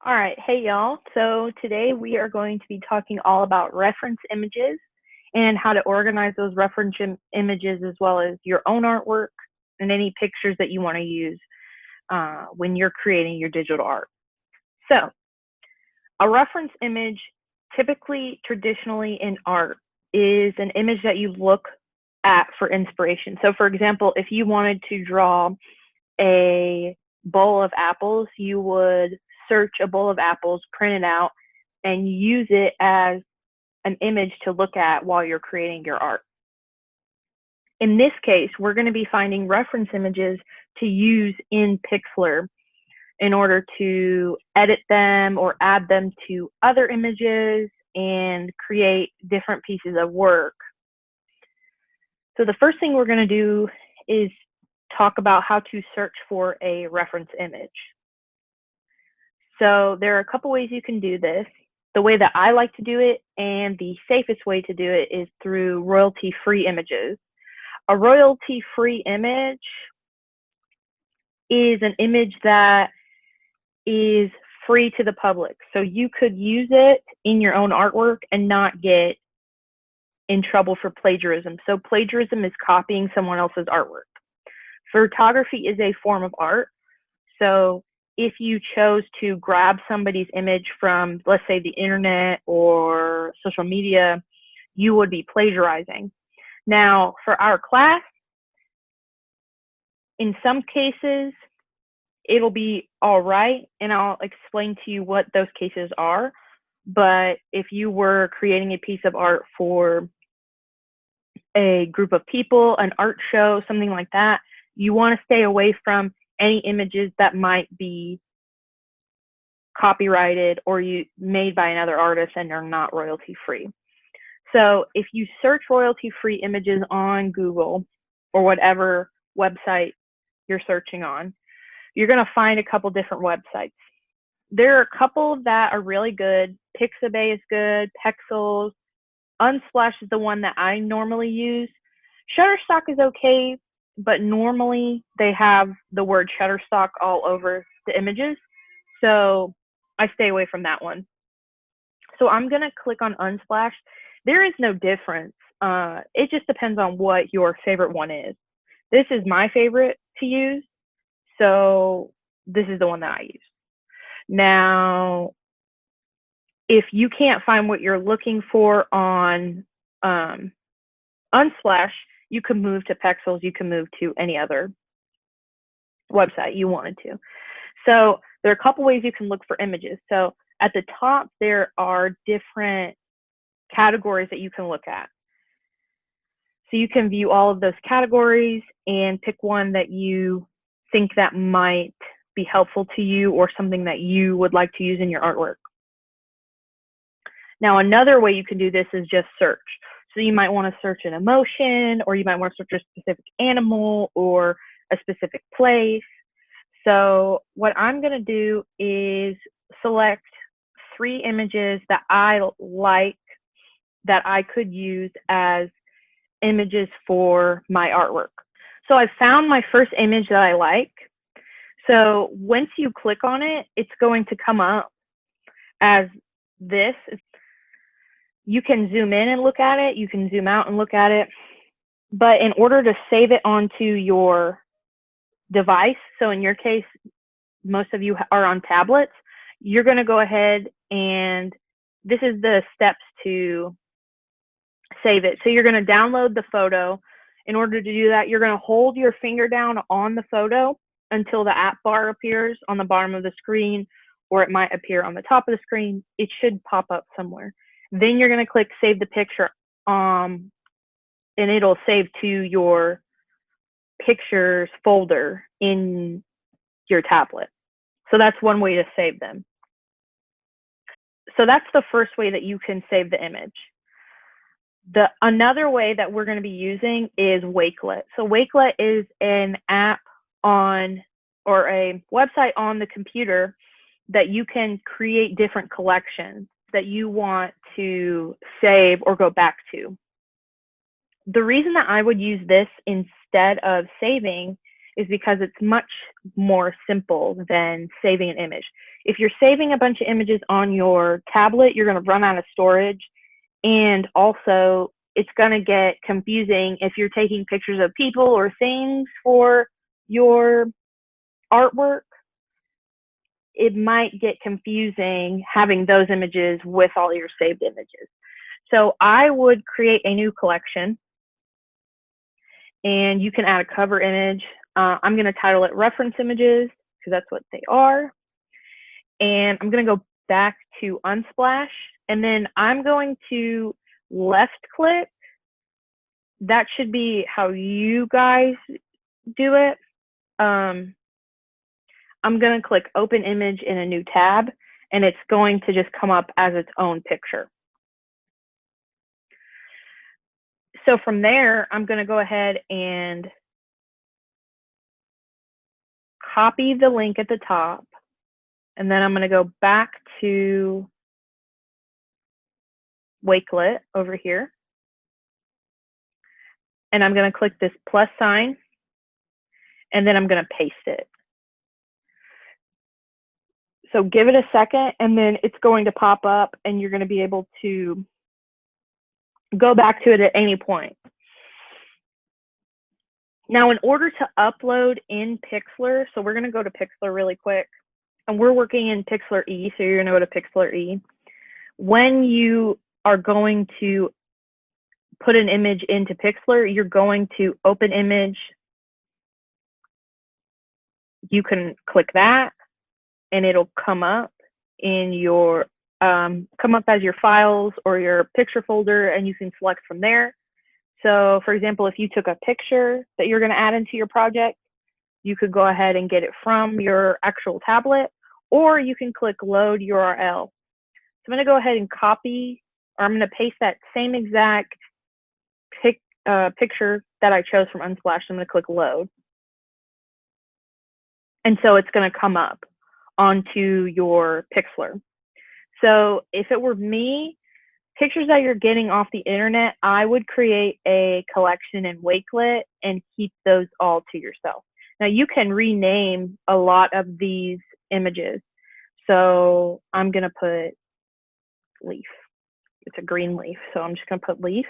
All right, hey y'all. So today we are going to be talking all about reference images and how to organize those reference images as well as your own artwork and any pictures that you want to use when you're creating your digital art. So a reference image, typically, traditionally in art, is an image that you look at for inspiration. So for example, if you wanted to draw a bowl of apples, you would search a bowl of apples, print it out, and use it as an image to look at while you're creating your art. In this case, we're going to be finding reference images to use in Pixlr in order to edit them or add them to other images and create different pieces of work. So the first thing we're going to do is talk about how to search for a reference image. So there are a couple ways you can do this. The way that I like to do it and the safest way to do it is through royalty-free images. A royalty-free image is an image that is free to the public. So you could use it in your own artwork and not get in trouble for plagiarism. So plagiarism is copying someone else's artwork. Photography is a form of art. So if you chose to grab somebody's image from, let's say, the internet or social media, you would be plagiarizing. Now, for our class, in some cases, it'll be all right, and I'll explain to you what those cases are. But if you were creating a piece of art for a group of people, an art show, something like that, you want to stay away from any images that might be copyrighted or made by another artist and are not royalty free. So if you search royalty free images on Google or whatever website you're searching on, you're going to find a couple different websites. There are a couple that are really good. Pixabay is good, Pexels, Unsplash is the one that I normally use. Shutterstock is okay, but normally they have the word Shutterstock all over the images. So I stay away from that one. So I'm going to click on Unsplash. There is no difference. It just depends on what your favorite one is. This is my favorite to use. So this is the one that I use. Now, if you can't find what you're looking for on Unsplash, you can move to Pexels. You can move to any other website you wanted to. So there are a couple ways you can look for images. So at the top, there are different categories that you can look at. So you can view all of those categories and pick one that you think that might be helpful to you or something that you would like to use in your artwork. Now, another way you can do this is just search. So you might want to search an emotion, or you might want to search a specific animal or a specific place. So what I'm going to do is select 3 images that I like that I could use as images for my artwork. So I found my first image that I like. So once you click on it, it's going to come up as this. You can zoom in and look at it. You can zoom out and look at it. But in order to save it onto your device, so in your case, most of you are on tablets, you're going to go ahead and this is the steps to save it. So you're going to download the photo. In order to do that, you're going to hold your finger down on the photo until the app bar appears on the bottom of the screen, or it might appear on the top of the screen. It should pop up somewhere. Then you're going to click Save the Picture, and it'll save to your pictures folder in your tablet. So that's one way to save them. So that's the first way that you can save the image. Another way that we're going to be using is Wakelet. So Wakelet is an app on, or a website on the computer that you can create different collections that you want to save or go back to. The reason that I would use this instead of saving is because it's much more simple than saving an image. If you're saving a bunch of images on your tablet, you're going to run out of storage. And also, it's going to get confusing if you're taking pictures of people or things for your artwork. It might get confusing having those images with all your saved images. So I would create a new collection, and you can add a cover image. I'm going to title it reference images because that's what they are. And I'm going to go back to Unsplash, and then I'm going to left click. That should be how you guys do it. I'm going to click open image in a new tab, and it's going to just come up as its own picture. So from there, I'm going to go ahead and copy the link at the top, and then I'm going to go back to Wakelet over here, and I'm going to click this plus sign, and then I'm going to paste it. So give it a second, and then it's going to pop up, and you're going to be able to go back to it at any point. Now, in order to upload in Pixlr, so we're going to go to Pixlr really quick, and we're working in Pixlr E, so you're going to go to Pixlr E. When you are going to put an image into Pixlr, you're going to open image. You can click that, and it'll come up in your come up as your files or your picture folder, and you can select from there. So for example, if you took a picture that you're going to add into your project, you could go ahead and get it from your actual tablet, or you can click load URL. So I'm going to go ahead and copy, or I'm going to paste that same exact picture that I chose from Unsplash. I'm going to click load. And so it's going to come up onto your Pixlr. So if it were me, pictures that you're getting off the internet, I would create a collection in Wakelet and keep those all to yourself. Now you can rename a lot of these images. So I'm going to put leaf. It's a green leaf. So I'm just going to put leaf.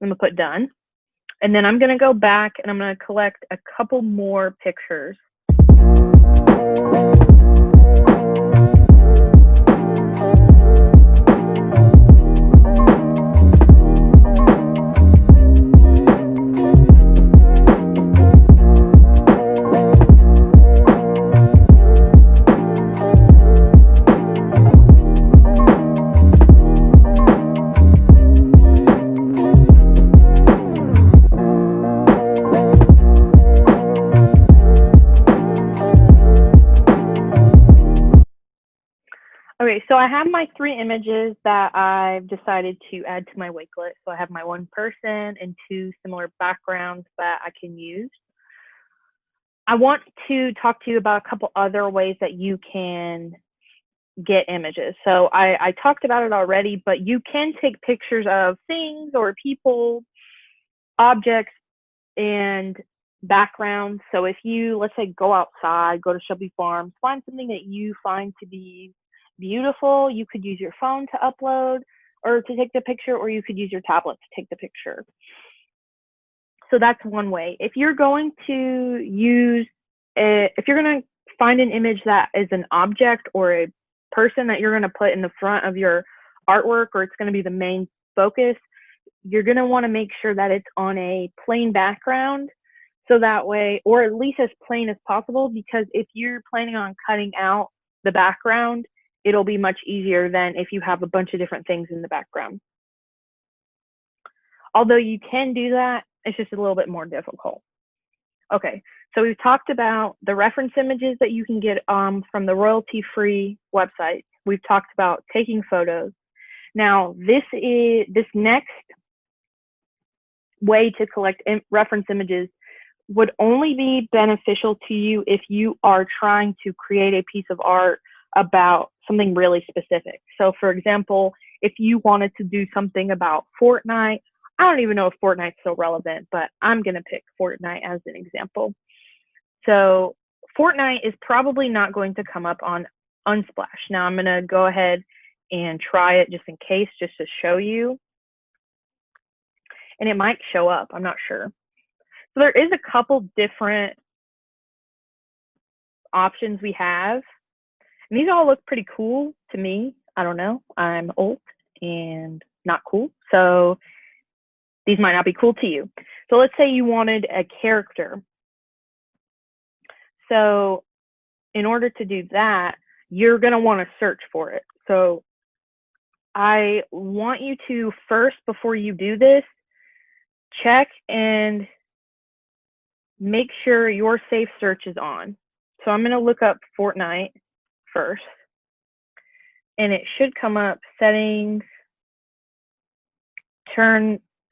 I'm going to put done. And then I'm going to go back and I'm going to collect a couple more pictures. Okay, so I have my 3 images that I've decided to add to my Wakelet. So I have my 1 person and 2 similar backgrounds that I can use. I want to talk to you about a couple other ways that you can get images. So I talked about it already, but you can take pictures of things or people, objects, and backgrounds. So if you, let's say, go outside, go to Shelby Farms, find something that you find to be beautiful, you could use your phone to upload or to take the picture, or you could use your tablet to take the picture. So that's one way. If you're going to use, if you're going to find an image that is an object or a person that you're going to put in the front of your artwork, or it's going to be the main focus, you're going to want to make sure that it's on a plain background. So that way, or at least as plain as possible, because if you're planning on cutting out the background, it'll be much easier than if you have a bunch of different things in the background. Although you can do that, it's just a little bit more difficult. Okay, so we've talked about the reference images that you can get from the royalty-free website. We've talked about taking photos. Now, this next way to collect reference images would only be beneficial to you if you are trying to create a piece of art about something really specific. So for example, if you wanted to do something about Fortnite, I don't even know if Fortnite's so relevant, but I'm going to pick Fortnite as an example. So Fortnite is probably not going to come up on Unsplash. Now I'm going to go ahead and try it just in case, just to show you. And it might show up, I'm not sure. So there is a couple different options we have. And these all look pretty cool to me. I don't know. I'm old and not cool. So these might not be cool to you. So let's say you wanted a character. So in order to do that, you're going to want to search for it. So I want you to first, before you do this, check and make sure your safe search is on. So I'm going to look up Fortnite first, and it should come up settings,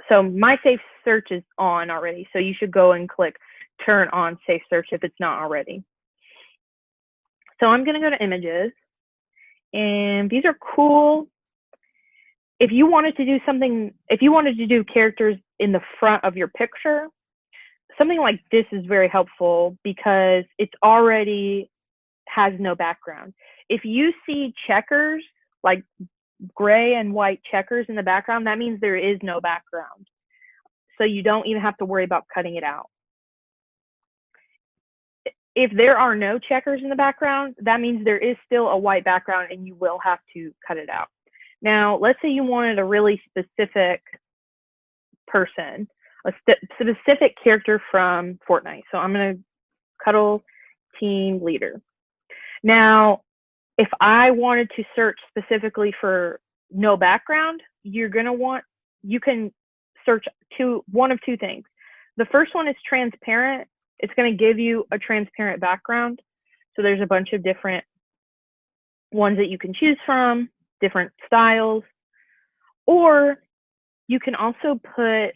so my safe search is on already. So you should go and click turn on safe search if it's not already. So I'm going to go to images, and these are cool. If you wanted to do something, if you wanted to do characters in the front of your picture, something like this is very helpful because it's already has no background. If you see checkers, like gray and white checkers in the background, that means there is no background. So you don't even have to worry about cutting it out. If there are no checkers in the background, that means there is still a white background and you will have to cut it out. Now, let's say you wanted a really specific person, a specific character from Fortnite. So I'm going to Cuddle Team Leader. Now, if I wanted to search specifically for no background, you can search one of two things. The first one is transparent. It's going to give you a transparent background. So there's a bunch of different ones that you can choose from, different styles. Or you can also put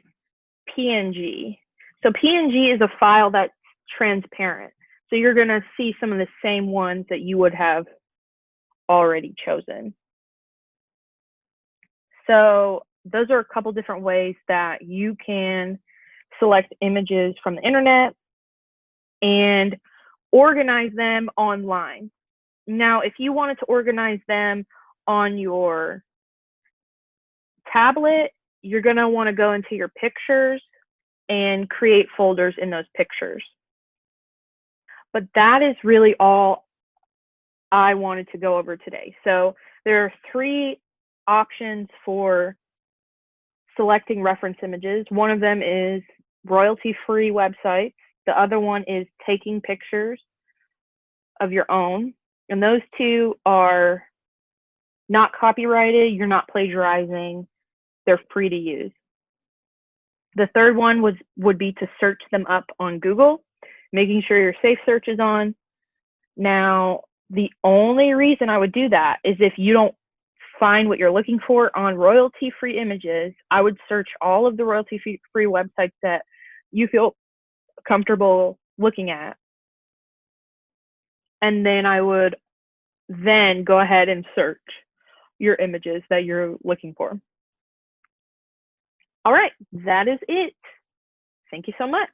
PNG. So PNG is a file that's transparent. So you're going to see some of the same ones that you would have already chosen. So those are a couple different ways that you can select images from the internet and organize them online. Now, if you wanted to organize them on your tablet, you're going to want to go into your pictures and create folders in those pictures. But that is really all I wanted to go over today. So there are 3 options for selecting reference images. One of them is royalty-free websites. The other one is taking pictures of your own. And those 2 are not copyrighted. You're not plagiarizing. They're free to use. The third one would be to search them up on Google, making sure your safe search is on. Now, the only reason I would do that is if you don't find what you're looking for on royalty-free images. I would search all of the royalty-free websites that you feel comfortable looking at. And then I would then go ahead and search your images that you're looking for. All right, that is it. Thank you so much.